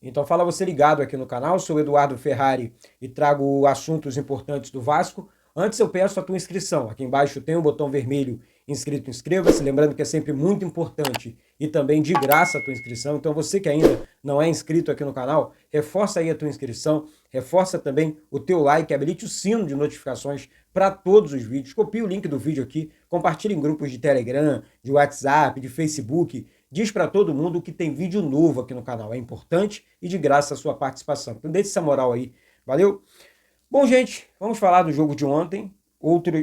Então fala você ligado aqui no canal, sou Eduardo Ferrari e trago assuntos importantes do Vasco. Antes eu peço a tua inscrição, aqui embaixo tem um botão vermelho inscrito, inscreva-se, lembrando que é sempre muito importante e também de graça a tua inscrição. Então você que ainda não é inscrito aqui no canal, reforça aí a tua inscrição, reforça também o teu like, habilite o sino de notificações para todos os vídeos, copie o link do vídeo aqui, compartilhe em grupos de Telegram, de WhatsApp, de Facebook, diz para todo mundo que tem vídeo novo aqui no canal, é importante e de graça a sua participação. Então deixe essa moral aí, valeu? Bom, gente, vamos falar do jogo de ontem,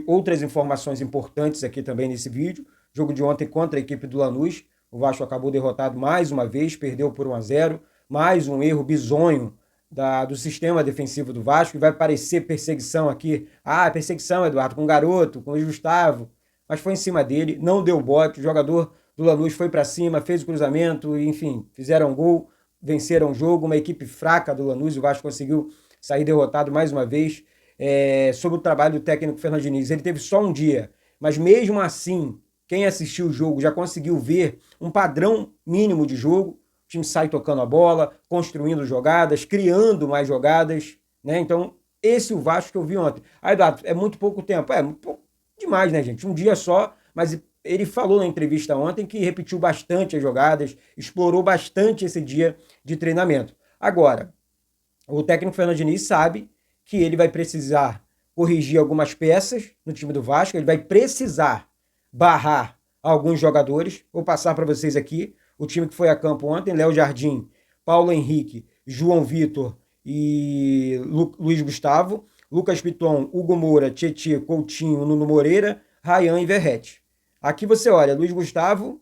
outras informações importantes aqui também nesse vídeo. Jogo de ontem contra a equipe do Lanús, o Vasco acabou derrotado mais uma vez, perdeu por 1-0, mais um erro bizonho do sistema defensivo do Vasco, e vai parecer perseguição aqui. Ah, perseguição, Eduardo, com o garoto, com o Luiz Gustavo, mas foi em cima dele, não deu bote, o jogador do Lanús foi para cima, fez o cruzamento, enfim, fizeram um gol, venceram o jogo, uma equipe fraca do Lanús, o Vasco conseguiu sair derrotado mais uma vez. Sobre o trabalho do técnico Fernando Diniz, ele teve só um dia, mas mesmo assim, quem assistiu o jogo já conseguiu ver um padrão mínimo de jogo. O time sai tocando a bola, construindo jogadas, criando mais jogadas, né? Então, esse é o Vasco que eu vi ontem. Aí, Eduardo, é muito pouco tempo. É muito pouco demais, né, gente? Um dia só, mas ele falou na entrevista ontem que repetiu bastante as jogadas, explorou bastante esse dia de treinamento. Agora, o técnico Fernando Diniz sabe que ele vai precisar corrigir algumas peças no time do Vasco, ele vai precisar barrar alguns jogadores. Vou passar para vocês aqui o time que foi a campo ontem: Léo Jardim, Paulo Henrique, João Vitor e Luiz Gustavo, Lucas Piton, Hugo Moura, Tietê, Coutinho, Nuno Moreira, Ryan e Verratti. Aqui você olha, Luiz Gustavo,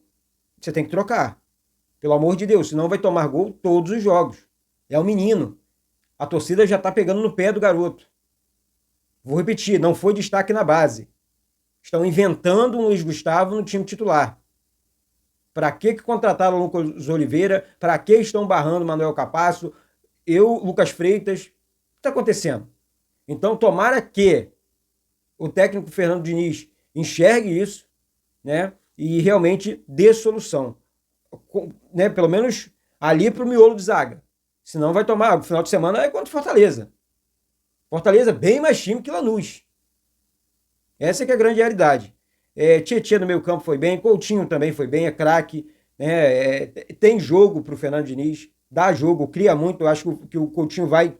você tem que trocar. Pelo amor de Deus, senão vai tomar gol todos os jogos. É um menino. A torcida já está pegando no pé do garoto. Vou repetir, não foi destaque na base. Estão inventando um Luiz Gustavo no time titular. Para que contrataram o Lucas Oliveira? Para que estão barrando o Manuel Capasso? Lucas Freitas? O que está acontecendo? Então, tomara que o técnico Fernando Diniz enxergue isso, né, e realmente dê solução. Né, pelo menos ali para o miolo de zaga. Senão vai tomar, o final de semana é contra o Fortaleza. Fortaleza bem mais time que Lanús. Essa é que é a grande realidade. Tietê no meio campo foi bem, Coutinho também foi bem, é craque. Tem jogo para o Fernando Diniz, dá jogo, cria muito. Eu acho que o Coutinho vai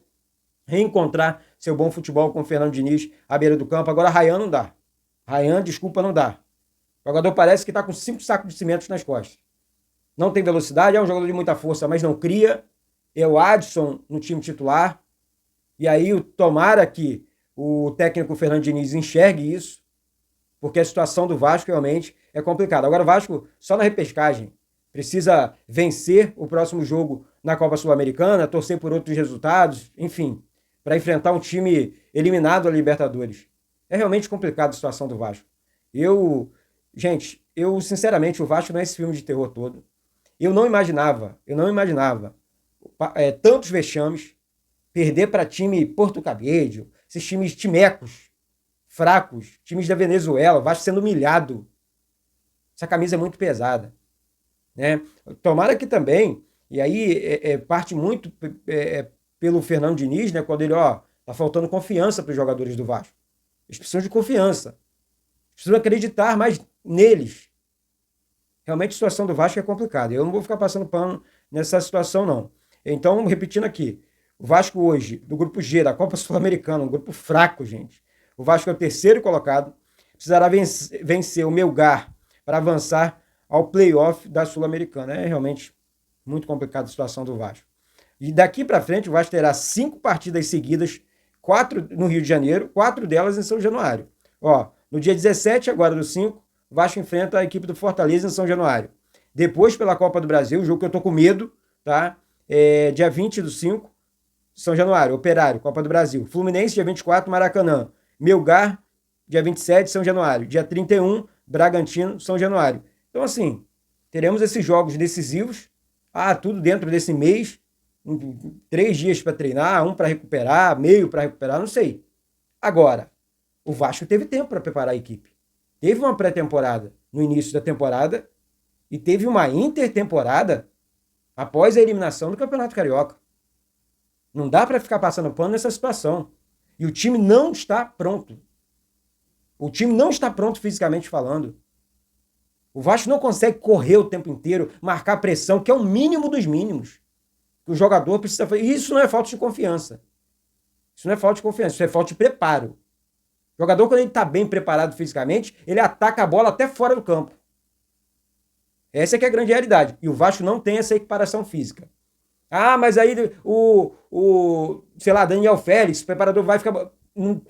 reencontrar seu bom futebol com o Fernando Diniz à beira do campo. Agora Ryan não dá. Ryan, desculpa, não dá. O jogador parece que está com 5 sacos de cimento nas costas. Não tem velocidade, é um jogador de muita força, mas não cria. É o Adson no time titular. E aí, tomara que o técnico Fernando Diniz enxergue isso, porque a situação do Vasco realmente é complicada. Agora o Vasco, só na repescagem, precisa vencer o próximo jogo na Copa Sul-Americana, torcer por outros resultados, enfim, para enfrentar um time eliminado da Libertadores. É realmente complicada a situação do Vasco. Gente, sinceramente, o Vasco não é esse filme de terror todo. Eu não imaginava tantos vexames, perder para time Porto Cabedelo, esses times timecos, fracos, times da Venezuela, o Vasco sendo humilhado. Essa camisa é muito pesada, né? Tomara que também, e aí parte muito pelo Fernando Diniz, né? Quando ele, tá faltando confiança para os jogadores do Vasco. Eles precisam de confiança. Precisam acreditar mais neles. Realmente a situação do Vasco é complicada. Eu não vou ficar passando pano nessa situação, não. Então, repetindo aqui, o Vasco hoje, do grupo G da Copa Sul-Americana, um grupo fraco, gente. O Vasco é o terceiro colocado, precisará vencer o Melgar para avançar ao play-off da Sul-Americana. É realmente muito complicada a situação do Vasco. E daqui para frente, o Vasco terá 5 partidas seguidas, 4 no Rio de Janeiro, 4 delas em São Januário. No dia 17, agora do 5, o Vasco enfrenta a equipe do Fortaleza em São Januário. Depois, pela Copa do Brasil, o jogo que eu tô com medo, tá? Dia 20 do 5, São Januário, Operário, Copa do Brasil. Fluminense, dia 24, Maracanã. Melgar, dia 27, São Januário. Dia 31, Bragantino, São Januário. Então, assim, teremos esses jogos decisivos. Tudo dentro desse mês. 3 dias para treinar, 1 para recuperar, meio para recuperar, não sei. Agora, o Vasco teve tempo para preparar a equipe. Teve uma pré-temporada no início da temporada e teve uma intertemporada após a eliminação do Campeonato Carioca. Não dá para ficar passando pano nessa situação. E o time não está pronto. O time não está pronto fisicamente falando. O Vasco não consegue correr o tempo inteiro, marcar pressão, que é o mínimo dos mínimos. Que o jogador precisa fazer. E isso não é falta de confiança. Isso não é falta de confiança, isso é falta de preparo. O jogador, quando ele está bem preparado fisicamente, ele ataca a bola até fora do campo. Essa é que é a grande realidade. E o Vasco não tem essa equiparação física. Ah, mas aí sei lá, Daniel Félix, o preparador vai ficar...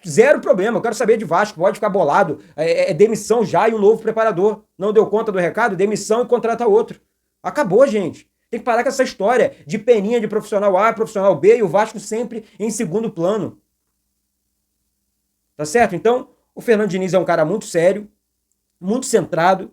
Zero problema, eu quero saber de Vasco, pode ficar bolado. É demissão já e um novo preparador. Não deu conta do recado, demissão e contrata outro. Acabou, gente. Tem que parar com essa história de peninha de profissional A, profissional B e o Vasco sempre em segundo plano. Tá certo? Então, o Fernando Diniz é um cara muito sério, muito centrado,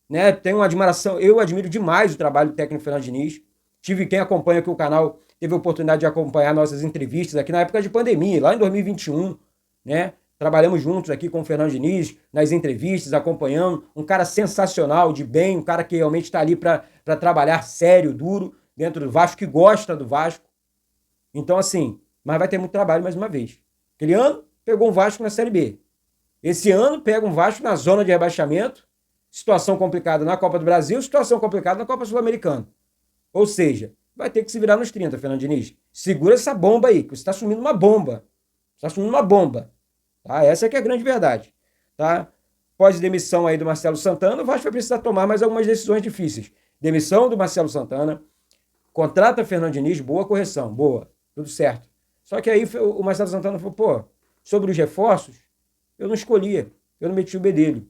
né? Tenho uma admiração, eu admiro demais o trabalho do técnico Fernando Diniz. Quem acompanha aqui o canal teve a oportunidade de acompanhar nossas entrevistas aqui na época de pandemia, lá em 2021, né? Trabalhamos juntos aqui com o Fernando Diniz, nas entrevistas, acompanhando. Um cara sensacional, de bem, um cara que realmente está ali para trabalhar sério, duro, dentro do Vasco, que gosta do Vasco. Então, assim, mas vai ter muito trabalho mais uma vez. Aquele ano, pegou um Vasco na Série B. Esse ano, pega um Vasco na zona de rebaixamento, situação complicada na Copa do Brasil, situação complicada na Copa Sul-Americana. Ou seja, vai ter que se virar nos 30, Fernando Diniz. Segura essa bomba aí, que você está assumindo uma bomba. Você está assumindo uma bomba. Tá? Essa é que é a grande verdade. Tá? Pós-demissão aí do Marcelo Santana, o Vasco vai precisar tomar mais algumas decisões difíceis. Demissão do Marcelo Santana, contrata Fernando Diniz, boa correção, boa, tudo certo. Só que aí o Marcelo Santana falou, pô, sobre os reforços, eu não escolhia, eu não meti o bedelho.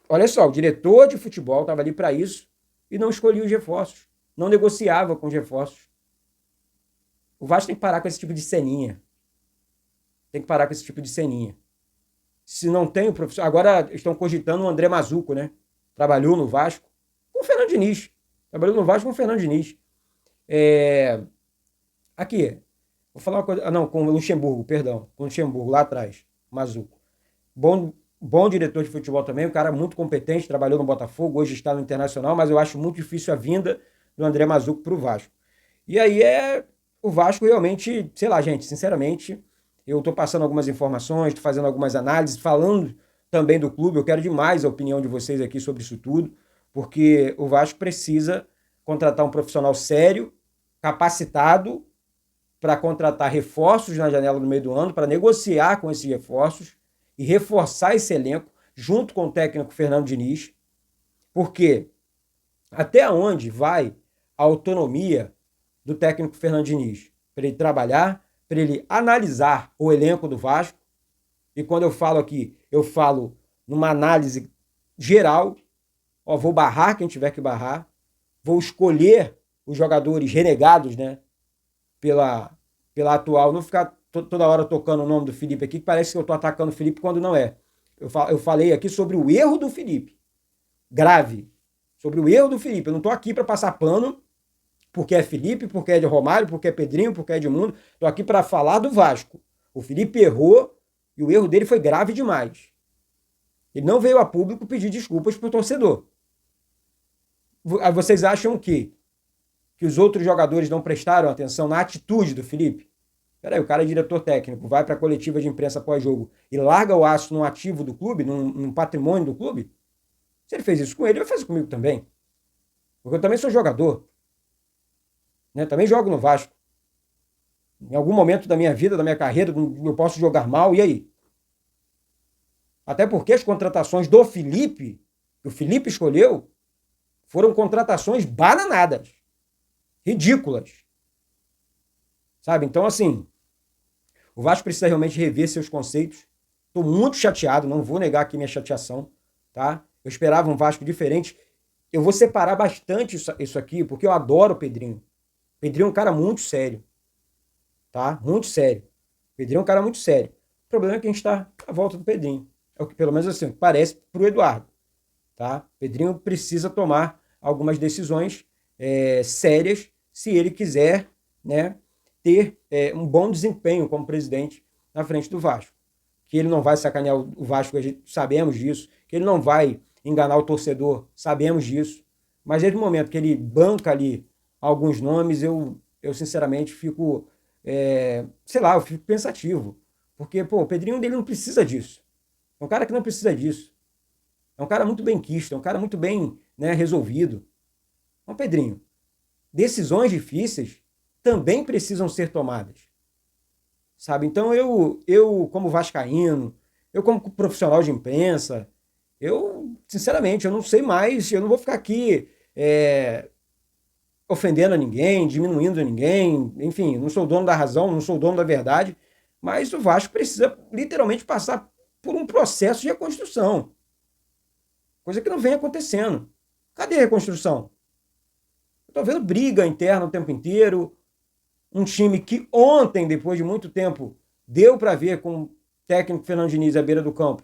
Olha só, o diretor de futebol estava ali para isso e não escolhia os reforços. Não negociava com os reforços. O Vasco tem que parar com esse tipo de ceninha. Tem que parar com esse tipo de ceninha. Se não tem o profissional... Agora estão cogitando o André Mazuco, né? Trabalhou no Vasco com o Fernando Diniz. Trabalhou no Vasco com o Fernando Diniz. Aqui, vou falar uma coisa... não, com o Luxemburgo, perdão. Com o Luxemburgo, lá atrás. Mazuco. Bom diretor de futebol também, um cara muito competente, trabalhou no Botafogo, hoje está no Internacional, mas eu acho muito difícil a vinda do André Mazuco para o Vasco. E aí o Vasco realmente, sei lá, gente, sinceramente, eu estou passando algumas informações, estou fazendo algumas análises, falando também do clube, eu quero demais a opinião de vocês aqui sobre isso tudo, porque o Vasco precisa contratar um profissional sério, capacitado, para contratar reforços na janela do meio do ano, para negociar com esses reforços e reforçar esse elenco junto com o técnico Fernando Diniz, porque até onde vai a autonomia do técnico Fernando Diniz? Para ele trabalhar, para ele analisar o elenco do Vasco, e quando eu falo aqui, eu falo numa análise geral, vou barrar quem tiver que barrar, vou escolher os jogadores renegados, né, pela atual, não ficar toda hora tocando o nome do Felipe aqui, que parece que eu estou atacando o Felipe quando não é. Eu falei aqui sobre o erro do Felipe. Grave. Sobre o erro do Felipe. Eu não estou aqui para passar pano porque é Felipe, porque é de Romário, porque é Pedrinho, porque é Edmundo. Estou aqui para falar do Vasco. O Felipe errou e o erro dele foi grave demais. Ele não veio a público pedir desculpas para o torcedor. Vocês acham o quê? Que os outros jogadores não prestaram atenção na atitude do Felipe? Peraí, o cara é diretor técnico, vai para a coletiva de imprensa pós-jogo e larga o aço num ativo do clube, num patrimônio do clube? Se ele fez isso com ele, ele vai fazer comigo também. Porque eu também sou jogador. Né? Também jogo no Vasco. Em algum momento da minha vida, da minha carreira, eu posso jogar mal, e aí? Até porque as contratações do Felipe, que o Felipe escolheu, foram contratações bananadas. Ridículas. Sabe? Então, assim, o Vasco precisa realmente rever seus conceitos. Estou muito chateado, não vou negar aqui minha chateação, tá? Eu esperava um Vasco diferente. Eu vou separar bastante isso aqui, porque eu adoro o Pedrinho. O Pedrinho é um cara muito sério, tá? Muito sério. O Pedrinho é um cara muito sério. O problema é que a gente está à volta do Pedrinho. É o que, pelo menos assim, parece para o Eduardo, tá? O Pedrinho precisa tomar algumas decisões sérias se ele quiser, né, ter um bom desempenho como presidente na frente do Vasco. Que ele não vai sacanear o Vasco, sabemos disso. Que ele não vai enganar o torcedor, sabemos disso. Mas desde o momento que ele banca ali alguns nomes, eu eu sinceramente fico, sei lá, eu fico pensativo. Porque, pô, o Pedrinho dele não precisa disso. É um cara que não precisa disso. É um cara muito bem quisto, é um cara muito bem, né, resolvido. Então, Pedrinho, decisões difíceis também precisam ser tomadas, sabe? Então eu como vascaíno, eu como profissional de imprensa, eu, sinceramente, eu não sei mais, eu não vou ficar aqui ofendendo a ninguém, diminuindo a ninguém, enfim, não sou dono da razão, não sou dono da verdade, mas o Vasco precisa literalmente passar por um processo de reconstrução, coisa que não vem acontecendo. Cadê a reconstrução? Eu tô vendo briga interna o tempo inteiro, um time que ontem, depois de muito tempo, deu para ver com o técnico Fernando Diniz à beira do campo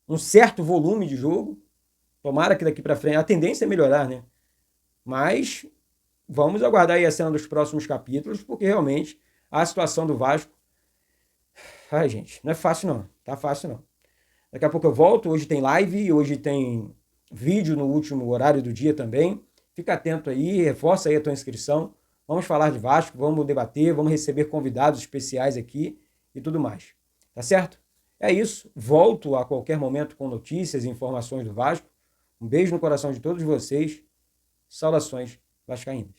um certo volume de jogo. Tomara que daqui para frente a tendência é melhorar, né? Mas vamos aguardar aí a cena dos próximos capítulos, porque realmente a situação do Vasco, ai gente, não é fácil não, tá fácil não. Daqui a pouco eu volto, hoje tem live, hoje tem vídeo no último horário do dia também. Fica atento aí, reforça aí a tua inscrição. Vamos falar de Vasco, vamos debater, vamos receber convidados especiais aqui e tudo mais. Tá certo? É isso. Volto a qualquer momento com notícias e informações do Vasco. Um beijo no coração de todos vocês. Saudações vascaínas.